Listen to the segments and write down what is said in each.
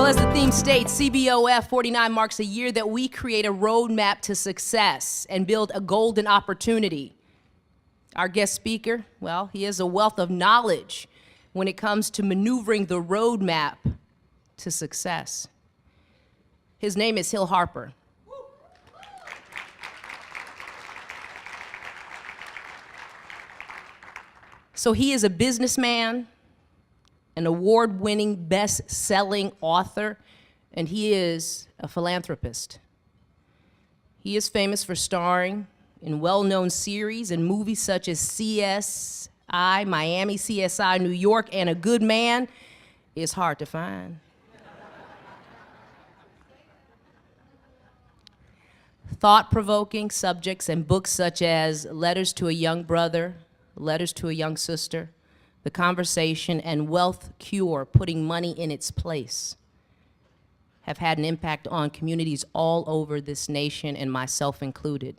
Well, as the theme states, CBOF49 marks a year that we create a roadmap to success and build a golden opportunity. Our guest speaker, well, he has a wealth of knowledge when it comes to maneuvering the roadmap to success. His name is Hill Harper. So he is a businessman, an award-winning, best-selling author, and he is a philanthropist. He is famous for starring in well-known series and movies such as CSI, Miami, CSI, New York, and A Good Man is hard to find. Thought-provoking subjects and books such as Letters to a Young Brother, Letters to a Young Sister, The Conversation, and Wealth Cure, Putting Money in Its Place, have had an impact on communities all over this nation, and myself included.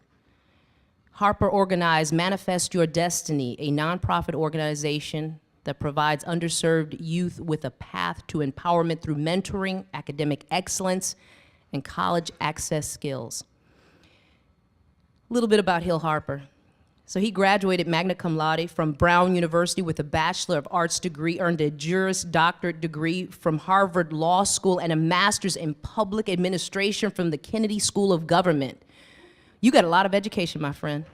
Harper organized Manifest Your Destiny, a nonprofit organization that provides underserved youth with a path to empowerment through mentoring, academic excellence, and college access skills. A little bit about Hill Harper. So he graduated magna cum laude from Brown University with a Bachelor of Arts degree, earned a Juris Doctorate degree from Harvard Law School, and a master's in public administration from the Kennedy School of Government. You got a lot of education, my friend.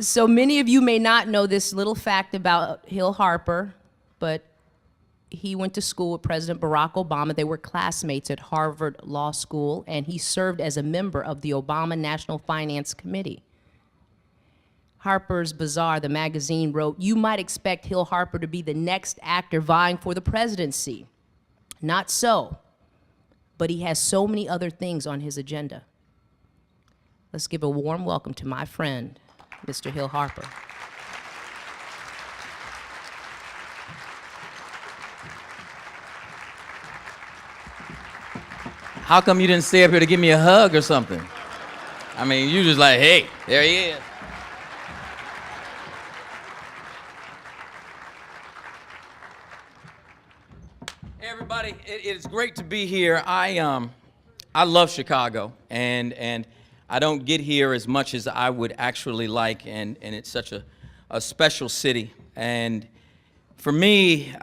So many of you may not know this little fact about Hill Harper, but he went to school with President Barack Obama. They were classmates at Harvard Law School, and he served as a member of the Obama National Finance Committee. Harper's Bazaar, the magazine, wrote, "You might expect Hill Harper to be the next actor vying for the presidency. Not so, but he has so many other things on his agenda." Let's give a warm welcome to my friend, Mr. Hill Harper. How come you didn't stay up here to give me a hug or something? I mean, you just like, hey, there he is. Hey, everybody, it's great to be here. I love Chicago, and I don't get here as much as I would actually like, and it's such a special city. And for me,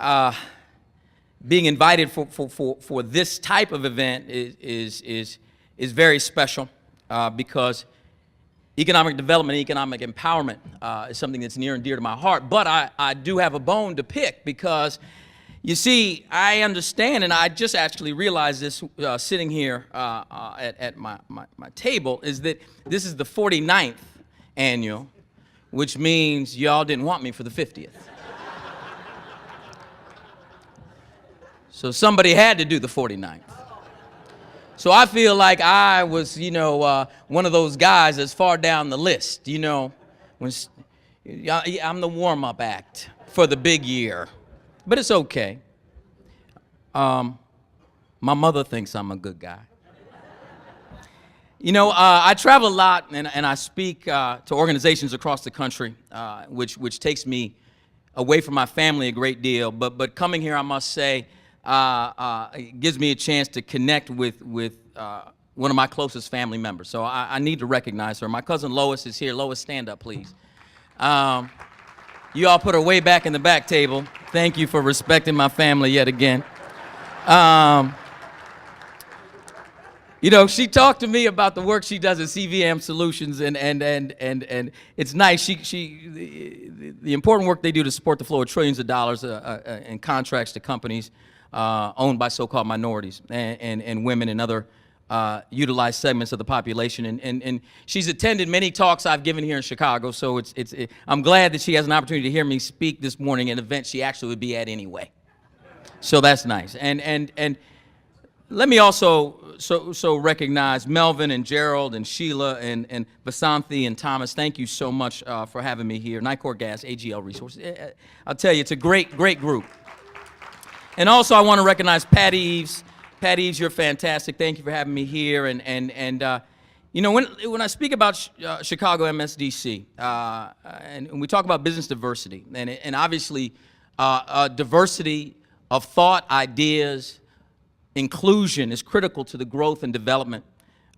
being invited for this type of event is very special because economic development, economic empowerment is something that's near and dear to my heart. But I do have a bone to pick because, you see, I understand, and I just actually realized this sitting here at my table, is that this is the 49th annual, which means y'all didn't want me for the 50th. So somebody had to do the 49th. So I feel like I was, one of those guys that's far down the list, when I'm the warm-up act for the big year. But it's okay. My mother thinks I'm a good guy. I travel a lot, and I speak to organizations across the country, which takes me away from my family a great deal. But coming here, I must say, it gives me a chance to connect with one of my closest family members. So I need to recognize her. My cousin Lois is here. Lois, stand up, please. You all put her way back in the back table. Thank you for respecting my family yet again. She talked to me about the work she does at CVM Solutions, and it's nice. The important work they do to support the flow of trillions of dollars in contracts to companies owned by so-called minorities and women and other utilized segments of the population. And she's attended many talks I've given here in Chicago, so I'm glad that she has an opportunity to hear me speak this morning at an event she actually would be at anyway. So that's nice. And let me also recognize Melvin and Gerald and Sheila and Vasanthi and Thomas. Thank you so much for having me here. Nicor Gas, AGL Resources. I'll tell you, it's a great group. And also, I want to recognize Pat Eves. Pat Eves, you're fantastic. Thank you for having me here. And You know, when I speak about Chicago MSDC, and we talk about business diversity, and obviously diversity of thought, ideas, inclusion is critical to the growth and development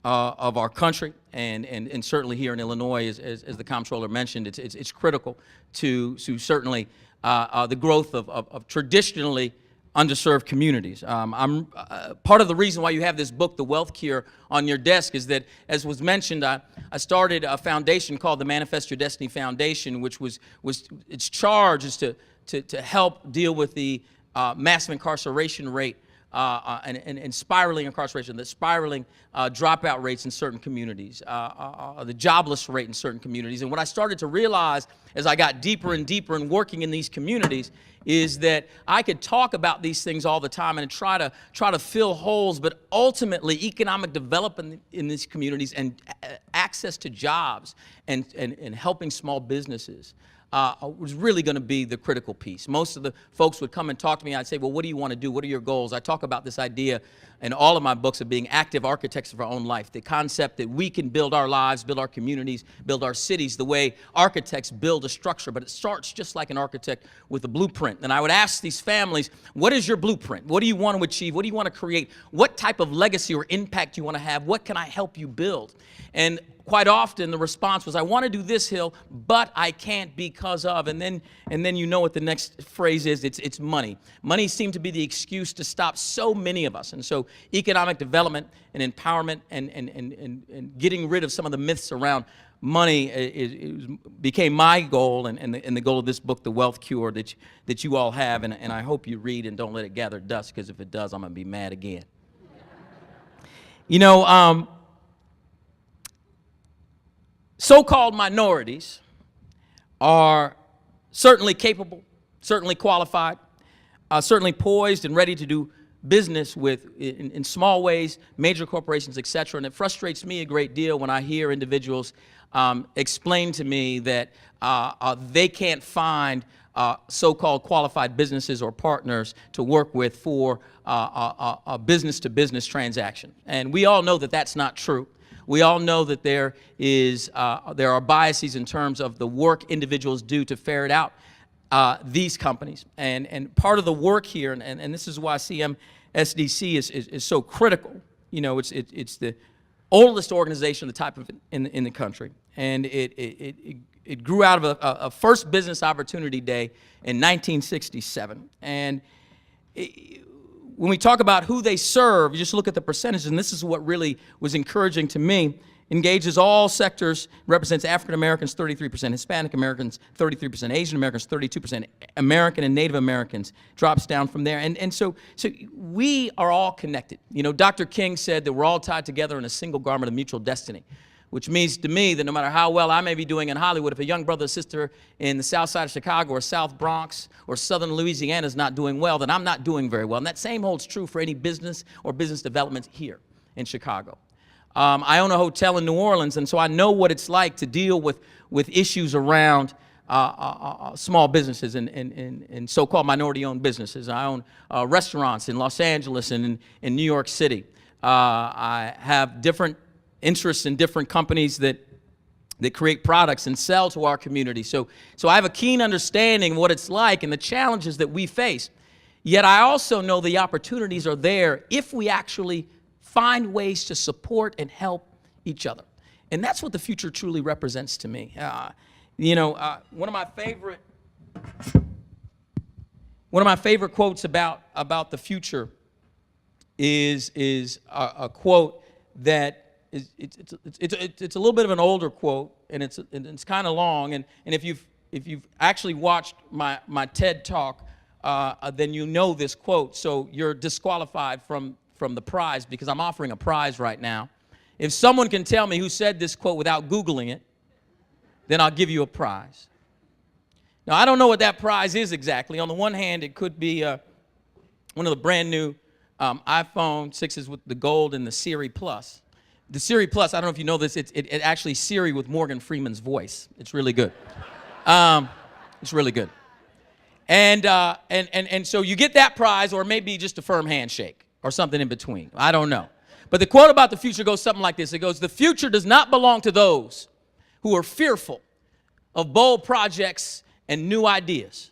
of our country, and certainly here in Illinois, as the comptroller mentioned, it's critical to certainly the growth of traditionally underserved communities. Part of the reason why you have this book, The Wealth Cure, on your desk is that, as was mentioned, I started a foundation called the Manifest Your Destiny Foundation, which was its charge is to help deal with the massive incarceration rate and spiraling incarceration, the spiraling dropout rates in certain communities, the jobless rate in certain communities. And what I started to realize as I got deeper and deeper in working in these communities is that I could talk about these things all the time and try to fill holes, but ultimately economic development in these communities and access to jobs and helping small businesses was really going to be the critical piece. Most of the folks would come and talk to me. I'd say, well, what do you want to do? What are your goals? I talk about this idea in all of my books of being active architects of our own life, the concept that we can build our lives, build our communities, build our cities the way architects build a structure, but it starts just like an architect with a blueprint. And I would ask these families, what is your blueprint? What do you want to achieve? What do you want to create? What type of legacy or impact do you want to have? What can I help you build? And quite often the response was, I want to do this, Hill, but I can't because of, and then you know what the next phrase is, it's money. Money seemed to be the excuse to stop so many of us. And so economic development and empowerment and getting rid of some of the myths around money became my goal and the goal of this book, The Wealth Cure, that you all have, and I hope you read and don't let it gather dust, because if it does, I'm going to be mad again. You know, so-called minorities are certainly capable, certainly qualified, certainly poised and ready to do business with, in small ways, major corporations, et cetera. And it frustrates me a great deal when I hear individuals explain to me that they can't find so-called qualified businesses or partners to work with for a business-to-business transaction. And we all know that that's not true. We all know that there are biases in terms of the work individuals do to ferret out these companies. And part of the work here, and this is why CMSDC is so critical. You know, it's the oldest organization of the type of in the country, and it grew out of a first business opportunity day in 1967. And when we talk about who they serve, you just look at the percentages, and this is what really was encouraging to me. Engages all sectors, represents African Americans 33%, Hispanic Americans 33%, Asian Americans 32%, American and Native Americans drops down from there. And so we are all connected. You know, Dr. King said that we're all tied together in a single garment of mutual destiny, which means to me that no matter how well I may be doing in Hollywood, if a young brother or sister in the south side of Chicago or South Bronx or southern Louisiana is not doing well, then I'm not doing very well. And that same holds true for any business or business development here in Chicago. I own a hotel in New Orleans, and so I know what it's like to deal with issues around small businesses and so-called minority-owned businesses. I own restaurants in Los Angeles and in New York City. I have different interests in different companies that create products and sell to our community. So I have a keen understanding of what it's like and the challenges that we face. Yet I also know the opportunities are there if we actually find ways to support and help each other. And that's what the future truly represents to me. You know, one of my favorite quotes about the future is a quote that it's a little bit of an older quote, and it's kind of long. And if you've actually watched my TED Talk, then you know this quote. So you're disqualified from the prize, because I'm offering a prize right now. If someone can tell me who said this quote without Googling it, then I'll give you a prize. Now, I don't know what that prize is exactly. On the one hand, it could be one of the brand new iPhone 6s with the gold and the Siri Plus. The Siri Plus, I don't know if you know this, it actually Siri with Morgan Freeman's voice. It's really good. It's really good. And so you get that prize, or maybe just a firm handshake or something in between. I don't know. But the quote about the future goes something like this. It goes, "The future does not belong to those who are fearful of bold projects and new ideas,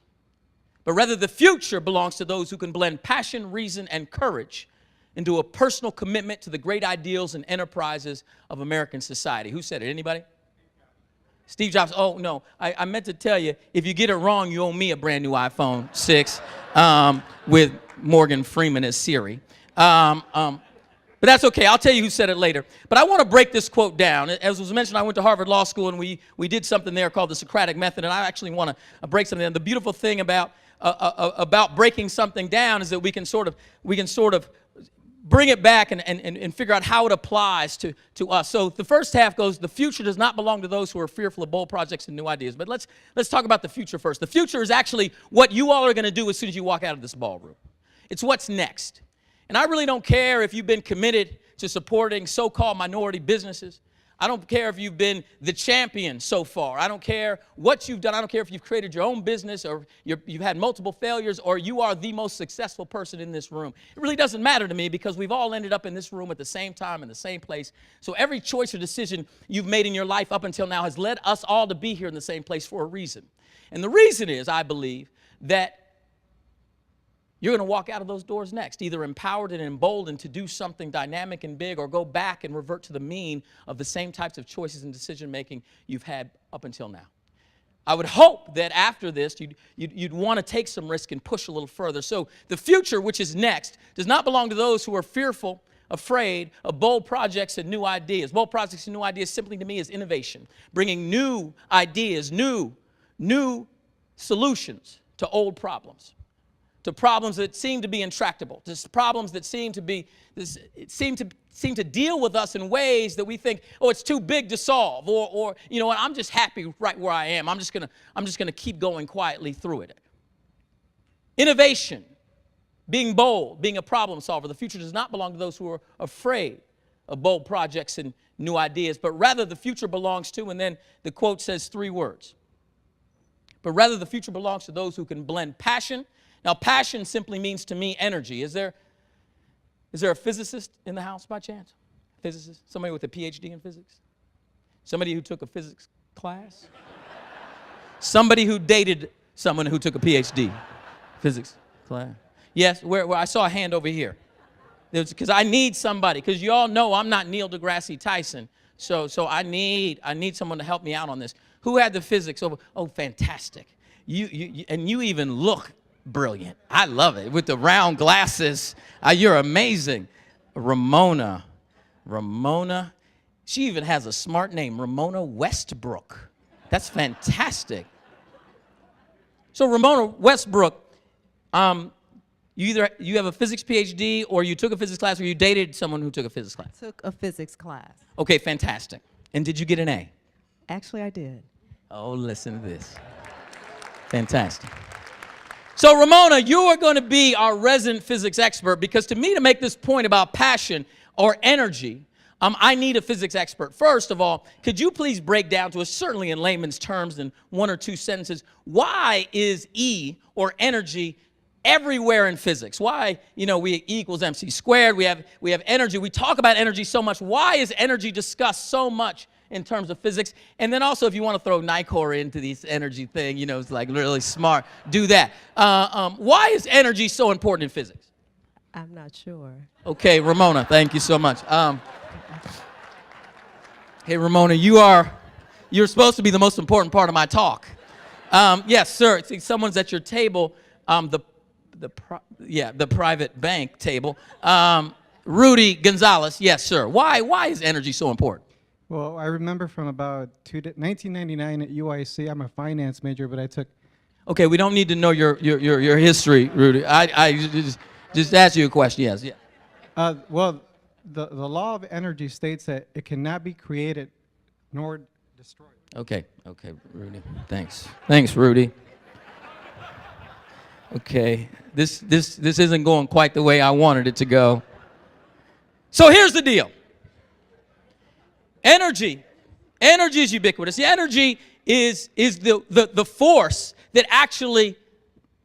but rather the future belongs to those who can blend passion, reason, and courage into a personal commitment to the great ideals and enterprises of American society." Who said it? Anybody? Steve Jobs. Oh, no. I meant to tell you, if you get it wrong, you owe me a brand new iPhone 6 with Morgan Freeman as Siri. But that's okay. I'll tell you who said it later. But I want to break this quote down. As was mentioned, I went to Harvard Law School, and we did something there called the Socratic Method, and I actually want to break something down. The beautiful thing about breaking something down is that we can sort of bring it back and figure out how it applies to us. So the first half goes, "The future does not belong to those who are fearful of bold projects and new ideas." But let's talk about the future first. The future is actually what you all are going to do as soon as you walk out of this ballroom. It's what's next. And I really don't care if you've been committed to supporting so-called minority businesses. I don't care if you've been the champion so far. I don't care what you've done. I don't care if you've created your own business or you've had multiple failures or you are the most successful person in this room. It really doesn't matter to me because we've all ended up in this room at the same time in the same place. So every choice or decision you've made in your life up until now has led us all to be here in the same place for a reason. And the reason is, I believe, that you're going to walk out of those doors next, either empowered and emboldened to do something dynamic and big or go back and revert to the mean of the same types of choices and decision-making you've had up until now. I would hope that after this, you'd want to take some risk and push a little further. So the future, which is next, does not belong to those who are fearful, afraid of bold projects and new ideas. Bold projects and new ideas simply to me is innovation, bringing new ideas, new solutions to old problems. To problems that seem to be intractable, to problems that seem to deal with us in ways that we think, oh, it's too big to solve, or you know what, I'm just happy right where I am. I'm just gonna keep going quietly through it. Innovation, being bold, being a problem solver. The future does not belong to those who are afraid of bold projects and new ideas, but rather the future belongs to, and then the quote says 3 words. But rather the future belongs to those who can blend passion. Now, passion simply means to me energy. Is there a physicist in the house by chance? Physicist? Somebody with a PhD in physics? Somebody who took a physics class? Somebody who dated someone who took a PhD physics class? Yes, where I saw a hand over here. Because I need somebody, because you all know I'm not Neil deGrasse Tyson, so I need someone to help me out on this. Who had the physics over? Oh, fantastic. And you even look brilliant. I love it. With the round glasses. You're amazing. Ramona. She even has a smart name, Ramona Westbrook. That's fantastic. So Ramona Westbrook, you have a physics PhD or you took a physics class or you dated someone who took a physics class? Took a physics class. Okay, fantastic. And did you get an A? Actually, I did. Oh, listen to this. Fantastic. So, Ramona, you are going to be our resident physics expert because to me, to make this point about passion or energy, I need a physics expert. First of all, could you please break down to us, certainly in layman's terms in 1 or 2 sentences, why is E or energy everywhere in physics? Why, we E equals mc squared, we have energy. We talk about energy so much. Why is energy discussed so much in terms of physics? And then also, if you want to throw Nicor into this energy thing, it's like really smart, do that. Why is energy so important in physics? I'm not sure. Okay, Ramona, thank you so much. Hey, Ramona, you're supposed to be the most important part of my talk. Yes, sir. See, someone's at your table, the private bank table. Rudy Gonzalez, yes, sir. Why is energy so important? Well, I remember from about 1999 at UIC. I'm a finance major, but I took. Okay, we don't need to know your history, Rudy. I just asked you a question. Yes, yeah. Well, the law of energy states that it cannot be created nor destroyed. Okay, Rudy. Thanks, Rudy. Okay, this isn't going quite the way I wanted it to go. So here's the deal. Energy is ubiquitous. The energy is the force that actually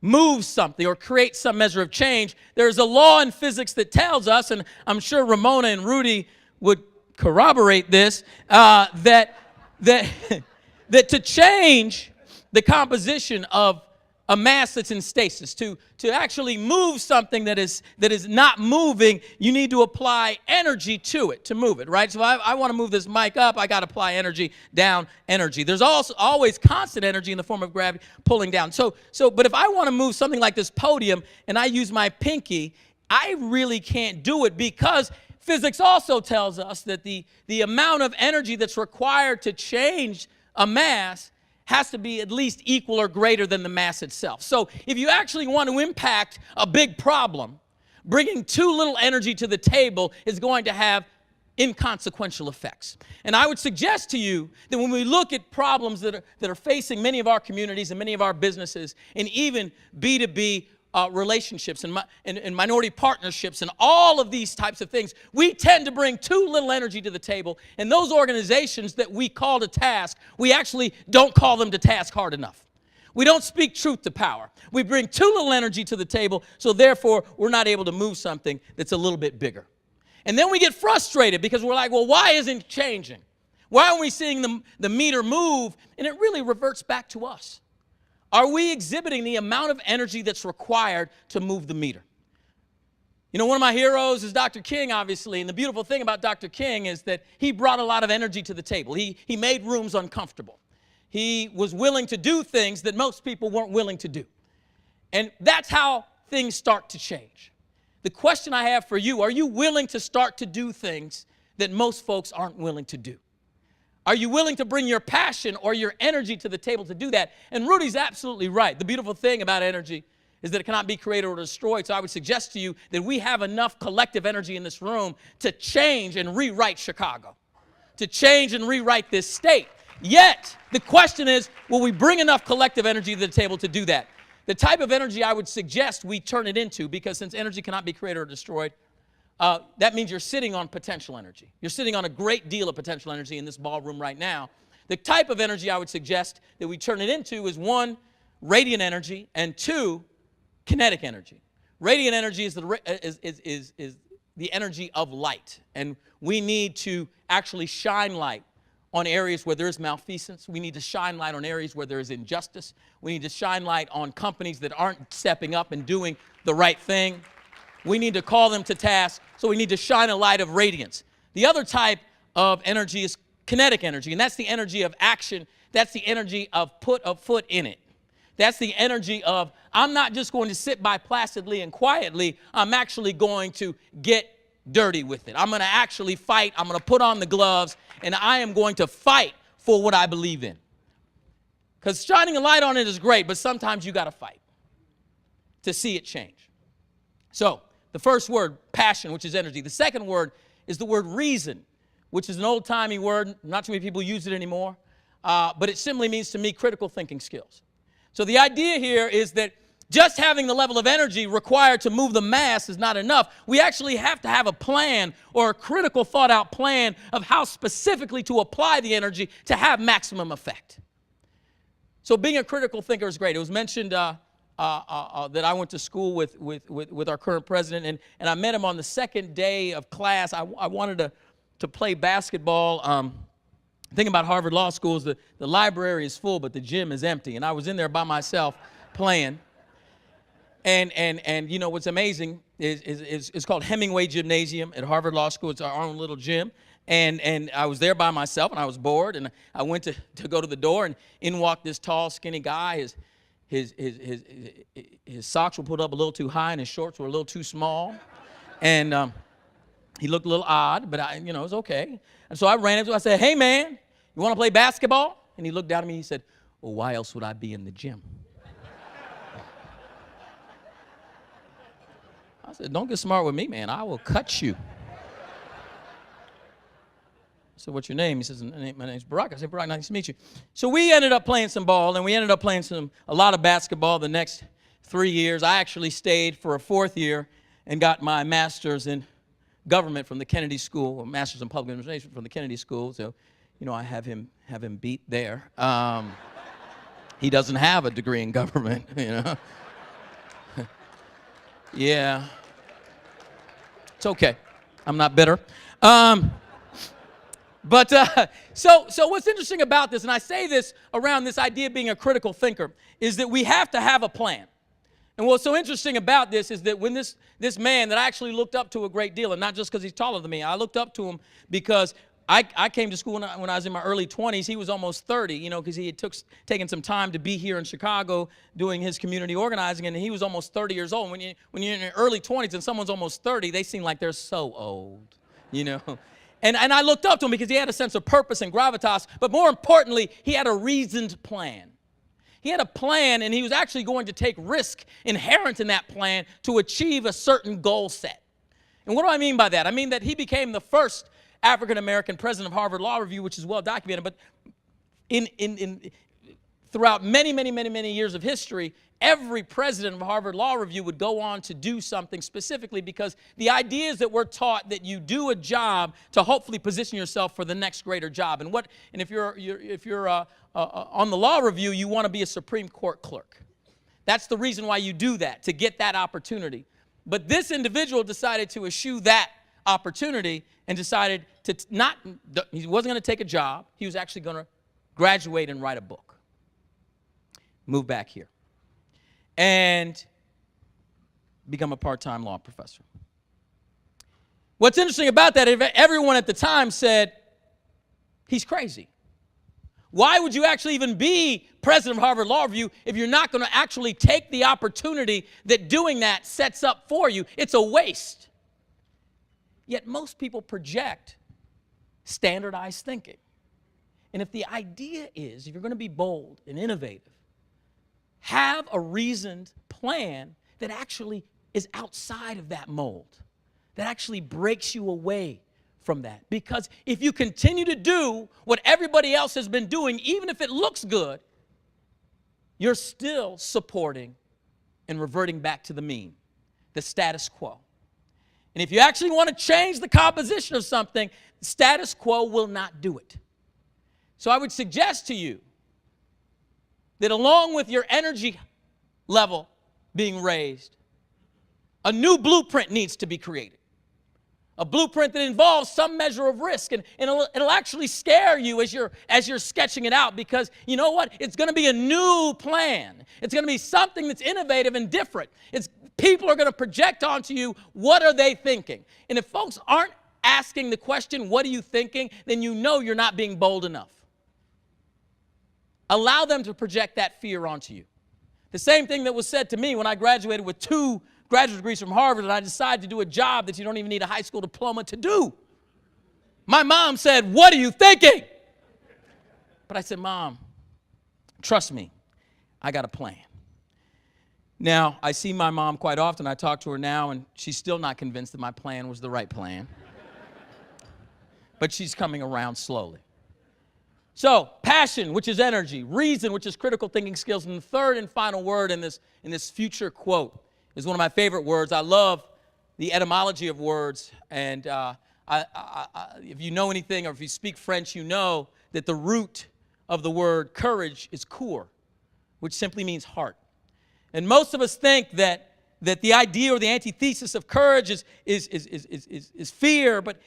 move something or create some measure of change, there's a law in physics that tells us, and I'm sure Ramona and Rudy would corroborate this, that to change the composition of a mass that's in stasis, to actually move something that is not moving, you need to apply energy to it to move it, right? So if I want to move this mic up, I got to apply energy, down, energy. There's also always constant energy in the form of gravity pulling down. But if I want to move something like this podium and I use my pinky, I really can't do it because physics also tells us that the amount of energy that's required to change a mass has to be at least equal or greater than the mass itself. So if you actually want to impact a big problem, bringing too little energy to the table is going to have inconsequential effects. And I would suggest to you that when we look at problems that are facing many of our communities and many of our businesses, and even B2B relationships and minority partnerships and all of these types of things, we tend to bring too little energy to the table. And those organizations that we call to task, we actually don't call them to task hard enough. We don't speak truth to power. We bring too little energy to the table, so therefore we're not able to move something that's a little bit bigger. And then we get frustrated because we're like, well, why isn't it changing? Why aren't we seeing the meter move? And it really reverts back to us. Are we exhibiting the amount of energy that's required to move the meter? You know, one of my heroes is Dr. King, obviously, and the beautiful thing about Dr. King is that he brought a lot of energy to the table. He made rooms uncomfortable. He was willing to do things that most people weren't willing to do. And that's how things start to change. The question I have for you, are you willing to start to do things that most folks aren't willing to do? Are you willing to bring your passion or your energy to the table to do that? And Rudy's absolutely right. The beautiful thing about energy is that it cannot be created or destroyed. So I would suggest to you that we have enough collective energy in this room to change and rewrite Chicago, to change and rewrite this state. Yet, the question is, will we bring enough collective energy to the table to do that? The type of energy I would suggest we turn it into, because since energy cannot be created or destroyed, that means you're sitting on potential energy. You're sitting on a great deal of potential energy in this ballroom right now. The type of energy I would suggest that we turn it into is 1, radiant energy, and 2, kinetic energy. Radiant energy is the energy of light, and we need to actually shine light on areas where there is malfeasance. We need to shine light on areas where there is injustice. We need to shine light on companies that aren't stepping up and doing the right thing. We need to call them to task, so we need to shine a light of radiance. The other type of energy is kinetic energy, and that's the energy of action. That's the energy of put a foot in it. That's the energy of, I'm not just going to sit by placidly and quietly, I'm actually going to get dirty with it. I'm going to actually fight, I'm going to put on the gloves, and I am going to fight for what I believe in. Because shining a light on it is great, but sometimes you got to fight to see it change. So, the first word, passion, which is energy. The second word is the word reason, which is an old-timey word. Not too many people use it anymore. But it simply means, to me, critical thinking skills. So the idea here is that just having the level of energy required to move the mass is not enough. We actually have to have a plan, or a critical thought-out plan of how specifically to apply the energy to have maximum effect. So being a critical thinker is great. It was mentioned that I went to school with our current president, and I met him on the second day of class. I wanted to play basketball. The thing about Harvard Law School is the library is full, but the gym is empty, and I was in there by myself playing. And you know what's amazing is it's called Hemingway Gymnasium at Harvard Law School. It's our own little gym. And I was there by myself, and I was bored, and I went to go to the door, and in walked this tall, skinny guy. His socks were put up a little too high, and his shorts were a little too small. And he looked a little odd, but it was okay. And so I ran up to him. I said, "Hey, man, you want to play basketball?" And he looked down at me. He said, "Well, why else would I be in the gym?" I said, "Don't get smart with me, man. I will cut you." I said, "What's your name?" He says, "My name's Barack." I said, "Barack, nice to meet you." So we ended up playing some ball, and we ended up playing a lot of basketball the next 3 years. I actually stayed for a 4th year and got my master's in government from the Kennedy School, or master's in public administration from the Kennedy School. So, I have him beat there. He doesn't have a degree in government, Yeah. It's okay. I'm not bitter. So what's interesting about this, and I say this around this idea of being a critical thinker, is that we have to have a plan. And what's so interesting about this is that when this man that I actually looked up to a great deal, and not just because he's taller than me, I looked up to him because I came to school when I was in my early 20s. He was almost 30, you know, because he had taken some time to be here in Chicago doing his community organizing, and he was almost 30 years old. When you're in your early 20s and someone's almost 30, they seem like they're so old, you know. And I looked up to him because he had a sense of purpose and gravitas, but more importantly, he had a reasoned plan. He had a plan, and he was actually going to take risk inherent in that plan to achieve a certain goal set. And what do I mean by that? I mean that he became the first African-American president of Harvard Law Review, which is well documented, but throughout many years of history, every president of Harvard Law Review would go on to do something specifically, because the idea is that we're taught that you do a job to hopefully position yourself for the next greater job. And if you're on the law review, you want to be a Supreme Court clerk. That's the reason why you do that, to get that opportunity. But this individual decided to eschew that opportunity and decided he wasn't going to take a job. He was actually going to graduate and write a book. Move back here and become a part-time law professor. What's interesting about that, everyone at the time said, he's crazy. Why would you actually even be president of Harvard Law Review if you're not going to actually take the opportunity that doing that sets up for you? It's a waste. Yet most people project standardized thinking. And if the idea is, if you're going to be bold and innovative, have a reasoned plan that actually is outside of that mold, that actually breaks you away from that. Because if you continue to do what everybody else has been doing, even if it looks good, you're still supporting and reverting back to the mean, the status quo. And if you actually want to change the composition of something, the status quo will not do it. So I would suggest to you that along with your energy level being raised, a new blueprint needs to be created. A blueprint that involves some measure of risk, and it'll actually scare you as you're sketching it out, because you know what? It's going to be a new plan. It's going to be something that's innovative and different. People are going to project onto you, what are they thinking? And if folks aren't asking the question, what are you thinking, then you know you're not being bold enough. Allow them to project that fear onto you. The same thing that was said to me when I graduated with 2 graduate degrees from Harvard and I decided to do a job that you don't even need a high school diploma to do. My mom said, "What are you thinking?" But I said, "Mom, trust me, I got a plan." Now, I see my mom quite often. I talk to her now, and she's still not convinced that my plan was the right plan. But she's coming around slowly. So, passion, which is energy, reason, which is critical thinking skills, and the third and final word in this future quote is one of my favorite words. I love the etymology of words, and if you know anything or if you speak French, you know that the root of the word courage is coeur, which simply means heart. And most of us think that the idea or the antithesis of courage is fear, but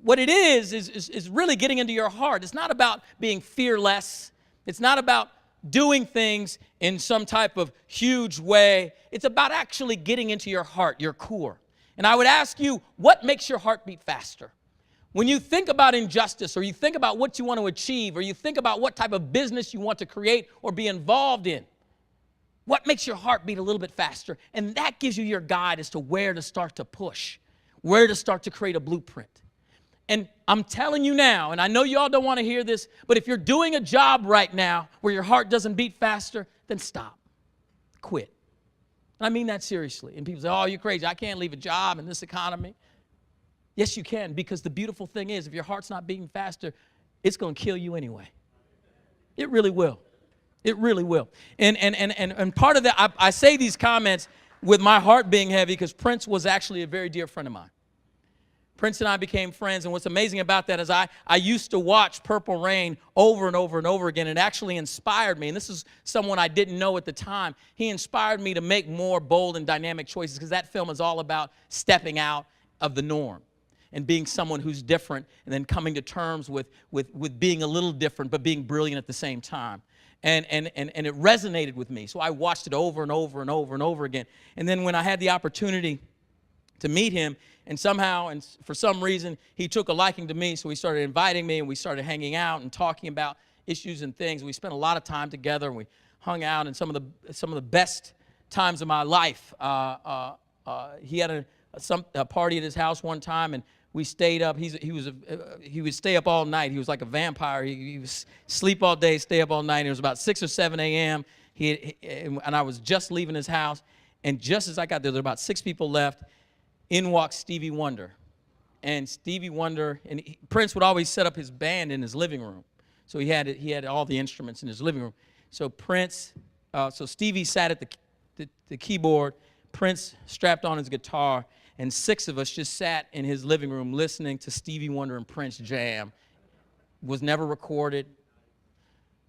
what it is really getting into your heart. It's not about being fearless. It's not about doing things in some type of huge way. It's about actually getting into your heart, your core. And I would ask you, what makes your heart beat faster? When you think about injustice, or you think about what you want to achieve, or you think about what type of business you want to create or be involved in, what makes your heart beat a little bit faster? And that gives you your guide as to where to start to push, where to start to create a blueprint. And I'm telling you now, and I know you all don't want to hear this, but if you're doing a job right now where your heart doesn't beat faster, then stop. Quit. And I mean that seriously. And people say, "Oh, you're crazy. I can't leave a job in this economy." Yes, you can, because the beautiful thing is, if your heart's not beating faster, it's going to kill you anyway. It really will. It really will. And part of that, I say these comments with my heart being heavy because Prince was actually a very dear friend of mine. Prince and I became friends, and what's amazing about that is I used to watch Purple Rain over and over and over again. It actually inspired me, and this is someone I didn't know at the time. He inspired me to make more bold and dynamic choices, because that film is all about stepping out of the norm and being someone who's different, and then coming to terms with being a little different but being brilliant at the same time. And it resonated with me, so I watched it over and over and over and over again. And then when I had the opportunity to meet him, and somehow, and for some reason, he took a liking to me, so he started inviting me, and we started hanging out and talking about issues and things. We spent a lot of time together, and we hung out, and some of the best times of my life. He had a party at his house one time, and we stayed up. He would stay up all night. He was like a vampire. He would sleep all day, stay up all night. It was about 6 or 7 a.m. And I was just leaving his house, and just as I got there were about 6 people left. In walked Stevie Wonder. And Stevie Wonder, and Prince would always set up his band in his living room. So he had all the instruments in his living room. So Stevie sat at the keyboard, Prince strapped on his guitar, and 6 of us just sat in his living room listening to Stevie Wonder and Prince jam. Was never recorded,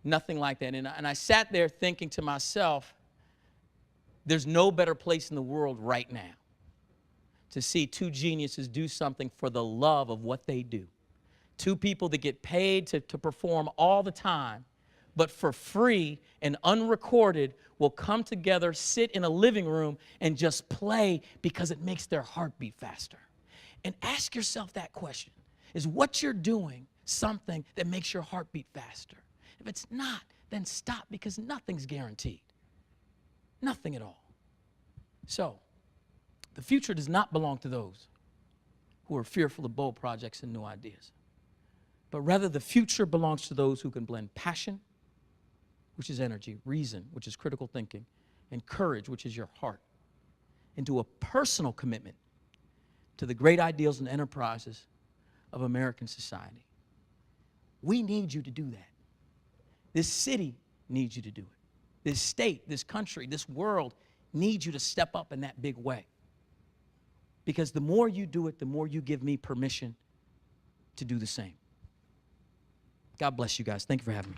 nothing like that. And I sat there thinking to myself, there's no better place in the world right now to see 2 geniuses do something for the love of what they do. 2 people that get paid to perform all the time, but for free and unrecorded will come together, sit in a living room, and just play because it makes their heart beat faster. And ask yourself that question. Is what you're doing something that makes your heart beat faster? If it's not, then stop, because nothing's guaranteed. Nothing at all. So, the future does not belong to those who are fearful of bold projects and new ideas. But rather, the future belongs to those who can blend passion, which is energy, reason, which is critical thinking, and courage, which is your heart, into a personal commitment to the great ideals and enterprises of American society. We need you to do that. This city needs you to do it. This state, this country, this world needs you to step up in that big way. Because the more you do it, the more you give me permission to do the same. God bless you guys. Thank you for having me.